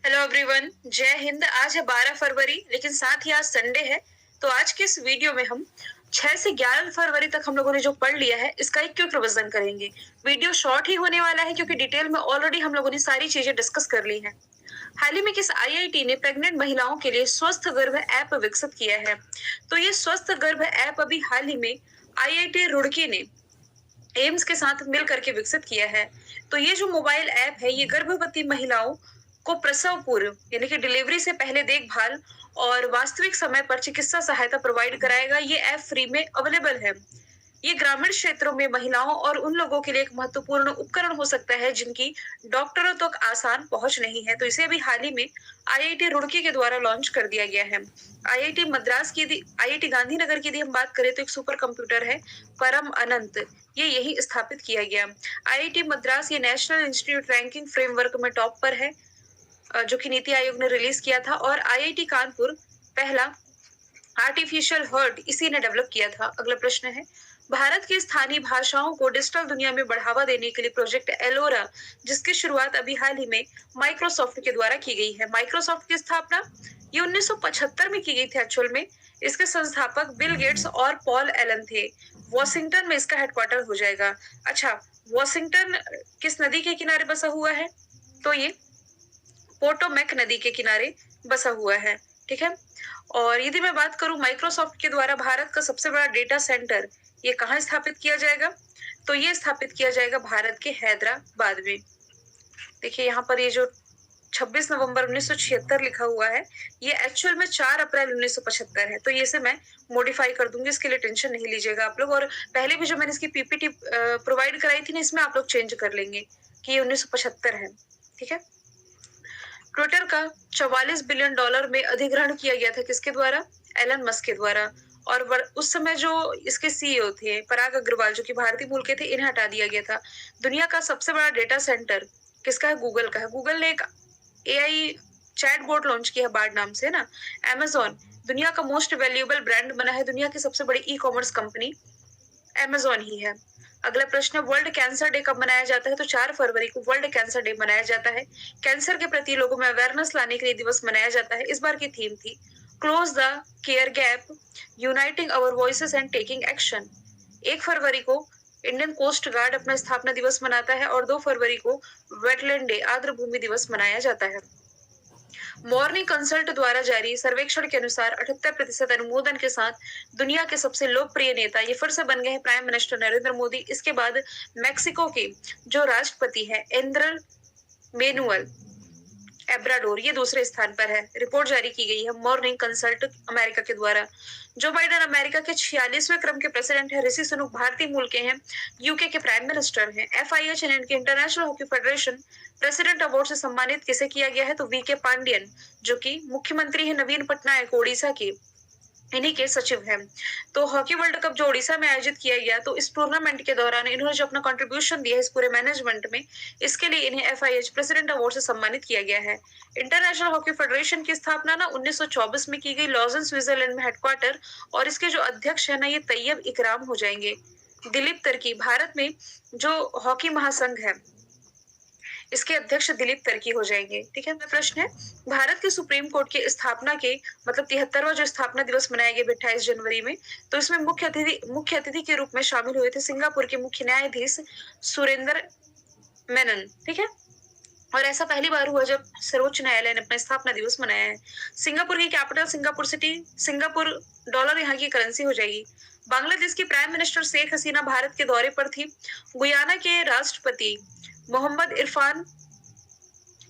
Hello everyone, जय हिंद। आज है 12 फरवरी, लेकिन साथ ही आज संडे है। तो आज के इस वीडियो में हम 6 से 11 फरवरी तक हम लोगों ने जो पढ़ लिया है, इसका एक क्विक रिवीजन करेंगे। वीडियो शॉर्ट ही होने वाला है क्योंकि डिटेल में ऑलरेडी हम लोगों ने सारी चीजें डिस्कस कर ली हैं। हाल ही में किस आईआईटी ने प्रेग्नेंट महिलाओं के लिए स्वस्थ गर्भ ऐप विकसित किया है? तो ये स्वस्थ गर्भ ऐप अभी हाल ही में आईआईटी रुड़की ने एम्स के साथ मिल करके विकसित किया है। तो ये जो मोबाइल ऐप है, ये गर्भवती महिलाओं को प्रसव पूर्व यानी कि डिलीवरी से पहले देखभाल और वास्तविक समय पर चिकित्सा सहायता प्रोवाइड कराएगा। ये ऐप फ्री में अवेलेबल है। ये ग्रामीण क्षेत्रों में महिलाओं और उन लोगों के लिए एक महत्वपूर्ण उपकरण हो सकता है जिनकी डॉक्टरों तक आसान पहुंच नहीं है। तो इसे अभी हाल ही में आईआईटी रुड़की के द्वारा लॉन्च कर दिया गया है। आईआईटी मद्रास की यदि आईआईटी गांधीनगर की यदि हम बात करें तो एक सुपर कंप्यूटर है परम अनंत, ये यही स्थापित किया गया। आईआईटी मद्रास ये नेशनल इंस्टीट्यूट रैंकिंग फ्रेमवर्क में टॉप पर है, जो कि नीति आयोग ने रिलीज किया था। और आईआईटी कानपुर पहला आर्टिफिशियल हर्ट इसी ने डेवलप किया था। अगला प्रश्न है, भारत की स्थानीय भाषाओं को डिजिटल दुनिया में बढ़ावा देने के लिए प्रोजेक्ट एलोरा, जिसकी शुरुआत अभी हाल ही में माइक्रोसॉफ्ट के द्वारा की गई है। माइक्रोसॉफ्ट की स्थापना ये 1975 में की गई थी एक्चुअल में। इसके संस्थापक बिल गेट्स और पॉल एलन थे। वॉशिंगटन में इसका हेडक्वार्टर हो जाएगा। अच्छा, वॉशिंगटन किस नदी के किनारे बसा हुआ है? तो ये पोटोमैक नदी के किनारे बसा हुआ है। ठीक है। और यदि मैं बात करूं माइक्रोसॉफ्ट के द्वारा भारत का सबसे बड़ा डेटा सेंटर ये कहाँ स्थापित किया जाएगा? तो ये स्थापित किया जाएगा भारत के हैदराबाद में। देखिए यहाँ पर ये जो 26 नवंबर 1976 लिखा हुआ है, ये एक्चुअल में 4 अप्रैल 1975 है। तो ये से मैं मॉडिफाई कर दूंगी, इसके लिए टेंशन नहीं लीजिएगा आप लोग। और पहले भी जो मैंने इसकी पीपीटी प्रोवाइड कराई थी ना, इसमें आप लोग चेंज कर लेंगे कि ये 1975 है। ठीक है। ट्विटर का 44 बिलियन डॉलर में अधिग्रहण किया गया था किसके द्वारा? एलन मस्क के द्वारा। और उस समय जो इसके सीईओ थे पराग अग्रवाल, जो कि भारतीय मूल के थे, इन्हें हटा दिया गया था। दुनिया का सबसे बड़ा डेटा सेंटर किसका है? गूगल का है। गूगल ने एक एआई चैटबॉट लॉन्च किया है बार्ड नाम से ना। अमेजोन दुनिया का मोस्ट वैल्यूएबल ब्रांड बना है। दुनिया की सबसे बड़ी ई कॉमर्स कंपनी अमेजोन ही है। अगला प्रश्न है, वर्ल्ड कैंसर डे कब मनाया जाता है? तो 4 फरवरी को वर्ल्ड कैंसर डे मनाया जाता है। कैंसर के प्रति लोगों में अवेयरनेस लाने के लिए दिवस मनाया जाता है। इस बार की थीम थी close the care gap, uniting our voices and taking action. 1 फरवरी को इंडियन कोस्ट गार्ड अपना स्थापना दिवस मनाता है और 2 फरवरी को वेटलैंड डे आर्द्र भूमि दिवस मनाया जाता है। मॉर्निंग कंसल्ट द्वारा जारी सर्वेक्षण के अनुसार 78% अनुमोदन के साथ दुनिया के सबसे लोकप्रिय नेता ये फिर से बन गए हैं प्राइम मिनिस्टर नरेंद्र मोदी। इसके बाद मैक्सिको के जो राष्ट्रपति है एंड्रेस मैनुअल एब्राडोर, ये दूसरे स्थान पर है। रिपोर्ट जारी की गई है मॉर्निंग कंसल्ट अमेरिका के द्वारा। जो बाइडेन अमेरिका के 46वें क्रम के प्रेसिडेंट है। ऋषि सुनक भारतीय मूल के हैं, यूके के प्राइम मिनिस्टर हैं। एफआईएच यानी कि international hockey federation president award से सम्मानित किसे किया गया है? तो वीके पांडियन, जो कि मुख्यमंत्री है नवीन पटनायक ओडिशा के, इन्हीं के सचिव हैं। तो हॉकी वर्ल्ड कप जो ओडिशा में आयोजित किया गया, तो इस टूर्नामेंट के दौरान इन्होंने जो अपना कंट्रीब्यूशन दिया है इस पूरे मैनेजमेंट में, इसके लिए इन्हें एफआईएच प्रेसिडेंट अवार्ड से सम्मानित किया गया है। इंटरनेशनल हॉकी फेडरेशन की स्थापना ना 1924 में की गई, लॉजन स्विट्जरलैंड में हेडक्वार्टर। और इसके जो अध्यक्ष है ना, ये तैयब इकराम हो जाएंगे। दिलीप तर्की भारत में जो हॉकी महासंघ है इसके अध्यक्ष दिलीप तर्की हो जाएंगे। ठीक है। प्रश्न है, भारत के सुप्रीम कोर्ट के स्थापना के मतलब 73वां जो स्थापना दिवस मनाया गया 28 जनवरी में, तो इसमें मुख्य अतिथि के रूप में शामिल हुए थे सिंगापुर के मुख्य न्यायाधीश सुरेंद्र मेनन। ठीक है। और ऐसा पहली बार हुआ जब सर्वोच्च न्यायालय ने अपना स्थापना दिवस मनाया है। सिंगापुर की capital Singapore city, Singapore dollar यहाँ की करेंसी हो जाएगी। बांग्लादेश की प्राइम मिनिस्टर शेख हसीना भारत के दौरे पर थी। गुयाना के राष्ट्रपति मोहम्मद इरफान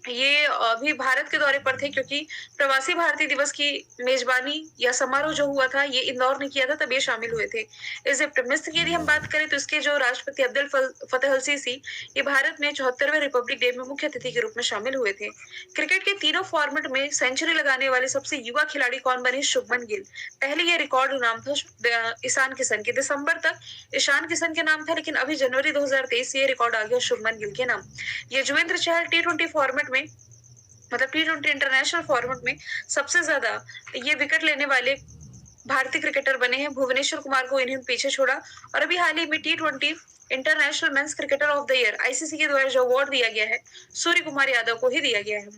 ये अभी भारत के दौरे पर थे, क्योंकि प्रवासी भारतीय दिवस की मेजबानी या समारोह जो हुआ था ये इंदौर ने किया था, तब ये शामिल हुए थे। इजिप्ट मिस्र की यदि हम बात करें तो इसके जो राष्ट्रपति अब्दुल फतेह अल सीसी ये भारत में 74वें रिपब्लिक डे में मुख्य अतिथि के रूप में शामिल हुए थे। क्रिकेट के तीनों फॉर्मेट में सेंचुरी लगाने वाले सबसे युवा खिलाड़ी कौन बने? शुभमन गिल। पहले ये रिकॉर्ड नाम था ईशान किशन के। दिसंबर तक ईशान किशन के नाम था, लेकिन अभी जनवरी 2023 ये रिकॉर्ड आ गया शुभमन गिल के नाम। युजवेंद्र चहल टी20 फॉर्मेट में मतलब टी20 इंटरनेशनल फॉर्मेट में सबसे ज्यादा ये विकेट लेने वाले भारतीय क्रिकेटर बने हैं। भुवनेश्वर कुमार को इन्होंने पीछे छोड़ा। और अभी हाल ही में T20 international men's cricketer of the year ICC के द्वारा जो अवार्ड दिया गया है, सूर्य कुमार यादव को ही दिया गया है।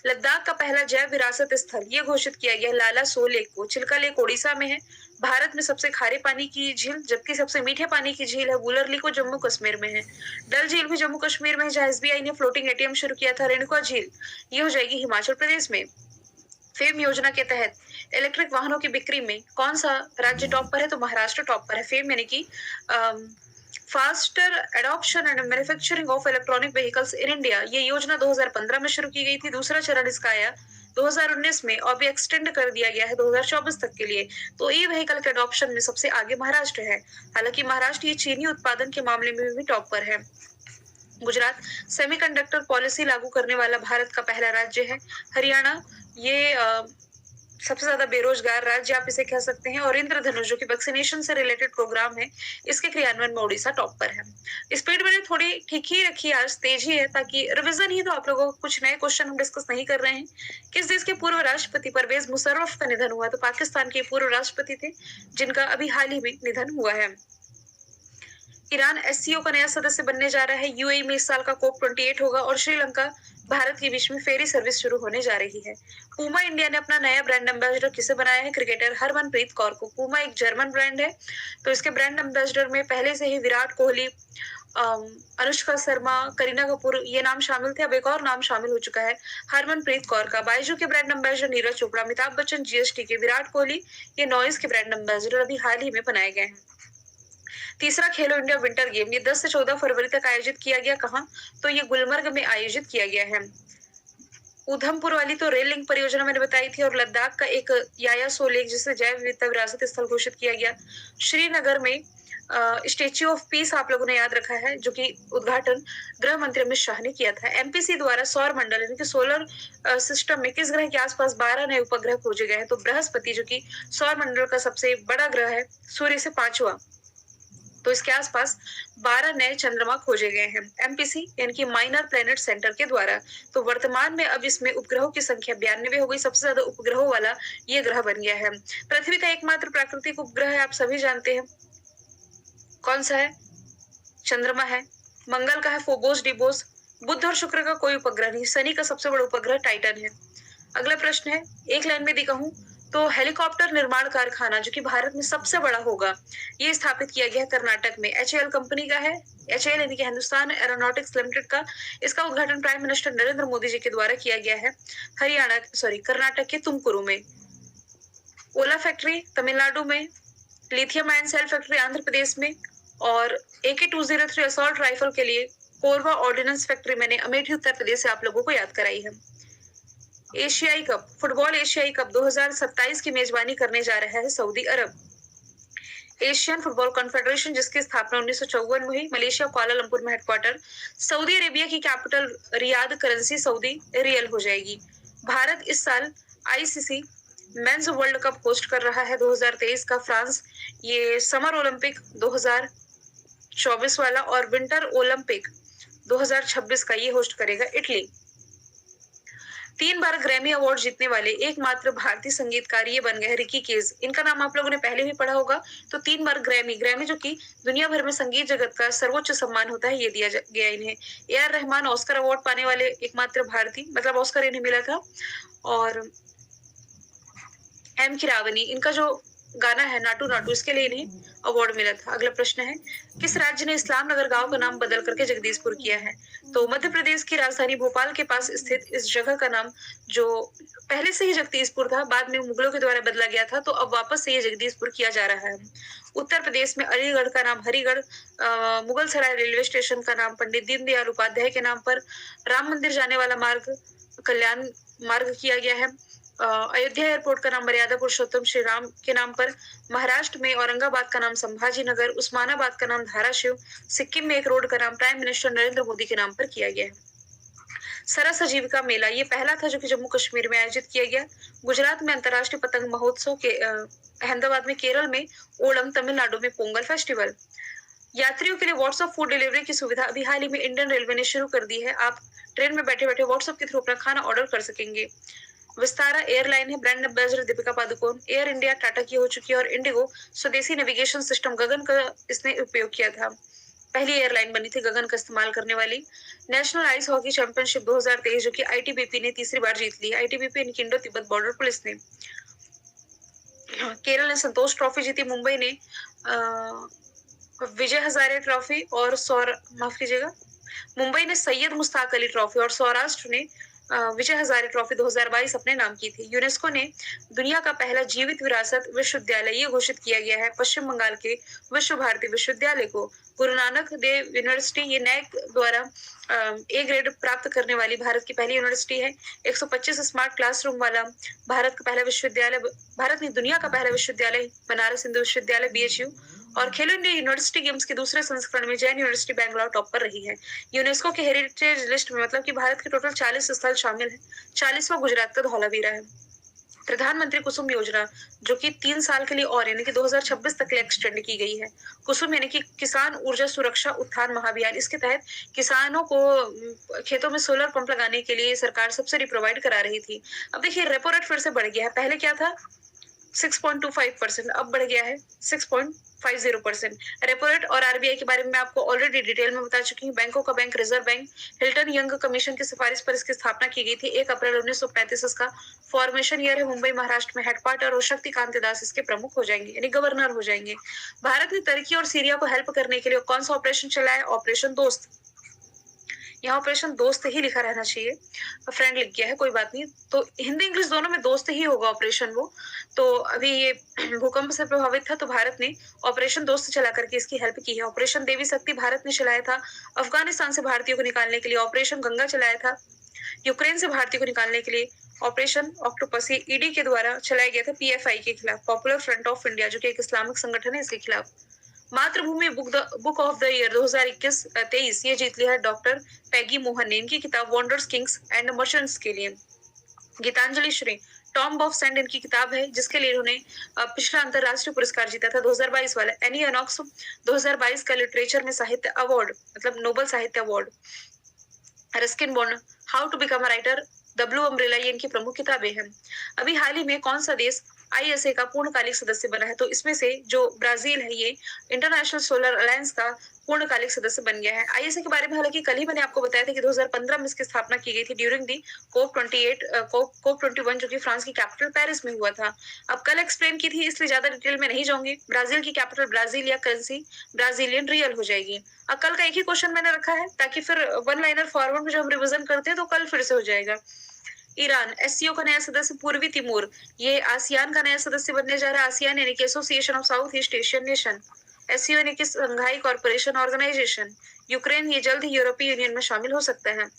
लद्दाख का पहला जैव विरासत स्थल ये घोषित किया गया है लाला सो लेक को। चिल्का लेक ओडिशा में है। भारत में सबसे खारे पानी की झील, जबकि सबसे मीठे पानी की झील है वुलर लेक, को जम्मू कश्मीर में है। डल झील भी जम्मू कश्मीर में है, जहां एसबीआई ने फ्लोटिंग एटीएम शुरू किया था। रेणुका झील ये हो जाएगी हिमाचल प्रदेश में। फेम योजना के तहत इलेक्ट्रिक वाहनों की बिक्री में कौन सा राज्य टॉप पर है? तो महाराष्ट्र टॉप पर है। फेम यानी कि faster adoption and manufacturing of electronic vehicles in India, ये योजना 2015 में शुरू की गई थी। दूसरा चरण इसका आया 2019 में और भी एक्सटेंड कर दिया गया है 2024 तक के लिए। तो ई व्हीकल के अडॉप्शन में सबसे आगे महाराष्ट्र है। हालांकि महाराष्ट्र ये चीनी उत्पादन के मामले में भी टॉप पर है। गुजरात सेमीकंडक्टर पॉलिसी लागू करने वाला भारत का पहला राज्य है। हरियाणा ये सबसे ज्यादा बेरोजगार राज्य आप इसे कह सकते हैं। और इंद्रधनुष जो कि वैक्सीनेशन से रिलेटेड प्रोग्राम है, इसके क्रियान्वयन में ओडिशा टॉप पर है। स्पीड मैंने थोड़ी ठीक ही रखी, आज तेज ही है, ताकि रिवीजन ही तो आप लोगों को कुछ नए क्वेश्चन हम डिस्कस नहीं कर रहे हैं। किस देश के पूर्व राष्ट्रपति परवेज मुशर्रफ का निधन हुआ? तो पाकिस्तान के पूर्व राष्ट्रपति थे, जिनका अभी हाल ही में निधन हुआ है। ईरान एससीओ का नया सदस्य बनने जा रहा है। यूएई में इस साल का COP28 होगा। और श्रीलंका भारत के बीच में फेरी सर्विस शुरू होने जा रही है। पूमा इंडिया ने अपना नया ब्रांड एम्बेसडर किसे बनाया है? क्रिकेटर हरमनप्रीत कौर को। पूमा एक जर्मन ब्रांड है, तो इसके ब्रांड एम्बेसडर में पहले से ही विराट कोहली, अनुष्का शर्मा, करीना कपूर ये नाम शामिल थे। अब एक और नाम शामिल हो चुका है हरमनप्रीत कौर का। बायजू के brand ambassador Neeraj Chopra, Amitabh Bachchan GST के, विराट कोहली ये नॉइस के ब्रांड एम्बेसडर अभी हाल ही में बनाए गए हैं। तीसरा खेलो इंडिया विंटर गेम ये 10 से 14 फरवरी तक आयोजित किया गया। कहाँ? तो ये गुलमर्ग में आयोजित किया गया है। उधमपुर वाली तो रेल लिंक परियोजना मैंने बताई थी। और लद्दाख का एक याया सो लेक जिसे जैव विविधता विरासत स्थल घोषित किया गया। श्रीनगर में स्टेच्यू ऑफ पीस आप लोगों ने याद रखा है, जो कि उद्घाटन गृह मंत्री अमित शाह ने किया था। एमपीसी द्वारा सौर मंडल यानी कि सोलर सिस्टम में किस ग्रह के आसपास 12 नए उपग्रह खोजे गए हैं? तो बृहस्पति, जो कि सौर मंडल का सबसे बड़ा ग्रह है, सूर्य से 5वां, तो इसके आसपास 12 नए चंद्रमा खोजे गए हैं एमपीसी यानी कि माइनर प्लैनेट सेंटर के द्वारा। तो वर्तमान में अब इसमें उपग्रहों की संख्या 92 हो गई। सबसे ज्यादा उपग्रहों वाला ये ग्रह बन गया है। पृथ्वी का एकमात्र प्राकृतिक उपग्रह है, आप सभी जानते हैं, कौन सा है? चंद्रमा है। मंगल का है फोबोस डिबोस। बुध और शुक्र का कोई उपग्रह नहीं। शनि का सबसे बड़ा उपग्रह टाइटन है। अगला प्रश्न है, एक लाइन में दिखा हूं तो हेलीकॉप्टर निर्माण कारखाना जो कि भारत में सबसे बड़ा होगा, ये स्थापित किया गया है कर्नाटक में। HAL कंपनी का है। HAL यानी कि हिंदुस्तान एरोनॉटिक्स लिमिटेड का। इसका उद्घाटन प्राइम मिनिस्टर नरेंद्र मोदी जी के द्वारा किया गया है कर्नाटक के तुमकुरु में। ओला factory Tamil Nadu. Lithium ion cell factory Andhra Pradesh में। और AK-203 असॉल्ट राइफल के लिए कोरबा ऑर्डिनेंस फैक्ट्री मैंने अमेठी उत्तर प्रदेश से आप लोगों को याद कराई है। एशियाई कप, फुटबॉल एशियाई कप 2027 की मेजबानी करने जा रहा है सऊदी अरब। एशियन फुटबॉल कॉन्फेडरेशन जिसकी स्थापना 1954 में हुई, मलेशिया कुआलालंपुर में हेडक्वार्टर। सऊदी अरेबिया की capital Riyadh, currency Saudi real हो जाएगी। भारत इस साल ICC men's world cup host कर रहा है 2023 का। फ्रांस ये समर ओलंपिक 2024 वाला और विंटर ओलंपिक 2026 का ये होस्ट करेगा इटली। 3 बार ग्रैमी अवार्ड जीतने वाले एकमात्र भारतीय संगीतकार ये बन गए रिकी केज। इनका नाम आप लोगों ने पहले भी पढ़ा होगा। तो 3 बार ग्रैमी जो कि दुनिया भर में संगीत जगत का सर्वोच्च सम्मान होता है, ये दिया गया इन्हें। AR रहमान ऑस्कर अवार्ड पाने वाले एकमात्र भारतीय, मतलब ऑस्कर इन्हें मिला था। और M कीरावनी, इनका जो गाना है नाटू नाटू, इसके लिए इन्हें अवार्ड मिला था। अगला प्रश्न है, किस राज्य ने इस्लाम नगर गांव का नाम बदल करके जगदीशपुर किया है? तो मध्य प्रदेश की राजधानी भोपाल के पास स्थित इस जगह का नाम, जो पहले से ही जगदीशपुर था, बाद में मुगलों के द्वारा बदला गया था, तो अब वापस से ये जगदीशपुर किया जा रहा है। उत्तर प्रदेश में अलीगढ़ का नाम हरिगढ़, मुगल सराय रेलवे स्टेशन का नाम पंडित दीनदयाल उपाध्याय के नाम पर, राम मंदिर जाने वाला मार्ग कल्याण मार्ग किया गया है। अयोध्या एयरपोर्ट का नाम मर्यादा पुरुषोत्तम श्री राम के नाम पर। महाराष्ट्र में औरंगाबाद का नाम संभाजी नगर, उस्मानाबाद का नाम धाराशिव, सिक्किम में एक रोड का नाम प्राइम मिनिस्टर नरेंद्र मोदी के नाम पर किया गया है। सरस आजीविका मेला ये पहला था जो कि जम्मू कश्मीर में आयोजित किया गया। गुजरात में अंतर्राष्ट्रीय पतंग महोत्सव के, अहमदाबाद में केरल में ओणम, तमिलनाडु में पोंगल फेस्टिवल। यात्रियों के लिए व्हाट्सएप फूड डिलीवरी की सुविधा अभी हाल ही में इंडियन रेलवे ने शुरू कर दी है। आप ट्रेन में बैठे बैठे व्हाट्सएप के थ्रू अपना खाना ऑर्डर कर सकेंगे। विस्तारा एयरलाइन है, brand ambassador Deepika Padukone. Air India Tata की हो चुकी है और इंडिगो स्वदेशी नेविगेशन सिस्टम गगन का इसने उपयोग किया था। पहली एयरलाइन बनी थी गगन का इस्तेमाल करने वाली। नेशनल आइस हॉकी चैंपियनशिप 2023 जो कि आईटीबीपी ने तीसरी बार जीत ली। आईटीबीपी यानी कि इंडो तिब्बत बॉर्डर पुलिस ने। केरल ने संतोष ट्रॉफी जीती। मुंबई ने विजय हजारे ट्रॉफी और माफ कीजिएगा, मुंबई ने सैयद मुश्ताक अली ट्रॉफी और सौराष्ट्र ने विजय हजारे ट्रॉफी 2022 अपने नाम की थी। यूनेस्को ने दुनिया का पहला जीवित विरासत विश्वविद्यालय ये घोषित किया गया है पश्चिम बंगाल के विश्व भारती विश्वविद्यालय को। गुरु नानक देव यूनिवर्सिटी ये नैक द्वारा ए ग्रेड प्राप्त करने वाली भारत की पहली यूनिवर्सिटी है। 125 स्मार्ट क्लासरूम वाला भारत का पहला विश्वविद्यालय, भारत ने दुनिया का पहला विश्वविद्यालय बनारस हिंदू विश्वविद्यालय BHU। और खेलो इंडिया यूनिवर्सिटी गेम्स के दूसरे संस्करण में जैन यूनिवर्सिटी बैंगलोर टॉप पर रही है। यूनेस्को के हेरिटेज लिस्ट में मतलब कि भारत के टोटल 40 स्थल शामिल है। 40वां गुजरात का धौलावीरा है। प्रधानमंत्री कुसुम योजना जो कि 3 साल के लिए और यानी कि 2026 तक के लिए एक्सटेंड की गई है। कुसुम यानी कि किसान ऊर्जा सुरक्षा उत्थान महाअभियान। इसके तहत किसानों को खेतों में सोलर पंप लगाने के लिए सरकार सब्सिडी प्रोवाइड करा रही थी। अब देखिए रेपो रेट फिर से बढ़ गया है। पहले क्या था 6.25%, अब बढ़ गया है 6.50%। रेपो रेट और आरबीआई के बारे में मैं आपको ऑलरेडी डिटेल में बता चुकी हूँ। बैंकों का bank reserve bank Hilton young commission की सिफारिश पर इसकी स्थापना की गई थी। 1 अप्रैल 1935 इसका फॉर्मेशन ईयर है। मुंबई महाराष्ट्र में हेडक्वार्टर और शक्तिकांत दास इसके प्रमुख हो जाएंगे यानी गवर्नर हो जाएंगे। भारत ने तुर्की और सीरिया को हेल्प करने के लिए कौन सा ऑपरेशन चलाया? ऑपरेशन दोस्त। यहाँ ऑपरेशन दोस्त ही लिखा रहना चाहिए, फ्रेंड लिख गया है, कोई बात नहीं। तो हिंदी इंग्लिश दोनों में दोस्त ही होगा ऑपरेशन वो। तो अभी ये भूकंप से प्रभावित था तो भारत ने ऑपरेशन दोस्त चला करके इसकी हेल्प की है। ऑपरेशन देवी शक्ति भारत ने चलाया था। अफगानिस्तान से भारतीयों को निकालने के लिए ऑपरेशन गंगा चलाया था। यूक्रेन से भारतीयों को निकालने के लिए ऑपरेशन ऑक्टोपस ईडी के द्वारा चलाया गया था PFI के खिलाफ, पॉपुलर फ्रंट ऑफ इंडिया जो कि एक इस्लामिक संगठन है, इसके खिलाफ। मातृभूमि बुक ऑफ द ईयर 2021-23 ये जीत लिया है डॉक्टर पैगी मोहन ने। इनकी किताब वंडर्स किंग्स एंड मर्चेंट्स के लिए। Geetanjali Shree tomb of sand इनकी किताब है जिसके लिए उन्होंने पिछला अंतरराष्ट्रीय पुरस्कार जीता था 2022 वाला। एनी अनॉक्स 2022 का लिटरेचर में साहित्य अवार्ड मतलब नोबल साहित्य award. Ruskin Bond how to become a writer, the blue umbrella ये इनकी प्रमुख किताबें हैं। अभी हाल ही में कौन सा देश ISA का पूर्णकालिक सदस्य बना है? तो इसमें से जो ब्राजील है ये इंटरनेशनल सोलर अलायंस का पूर्णकालिक सदस्य बन गया है। ISA के बारे में हालांकि कल ही मैंने आपको बताया था कि 2015 में इसकी स्थापना की गई थी ड्यूरिंग दी COP21 जो कि फ्रांस की कैपिटल पेरिस में हुआ था। अब कल एक्सप्लेन की थी इसलिए ज्यादा डिटेल में नहीं जाऊंगी। ब्राजील की कैपिटल ब्राजील या करेंसी ब्राजीलियन रियल हो जाएगी। अब कल का एक ही क्वेश्चन मैंने रखा है ताकि फिर वन लाइनर फॉरवर्ड में जब हम रिविजन करते हैं तो कल फिर से हो जाएगा। ईरान SCO का नया सदस्य पूर्वी तिमोर ये आसियान का नया सदस्य बनने जा रहा है। आसियान यानी कि association of south east Asian nation. SCO यानी कि संघाई कॉर्पोरेशन ऑर्गेनाइजेशन। यूक्रेन ये जल्द ही यूरोपीय यूनियन में शामिल हो सकता है।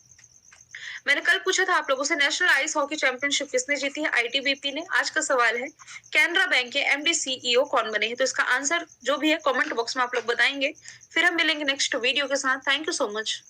मैंने कल पूछा था आप लोगों से नेशनल आइस हॉकी चैंपियनशिप किसने जीती है? ITBP ने। आज का सवाल है कैनरा बैंक के MD CEO कौन बने हैं? तो इसका आंसर जो भी है कमेंट बॉक्स में आप लोग बताएंगे। फिर हम मिलेंगे नेक्स्ट वीडियो के साथ। Thank you so much.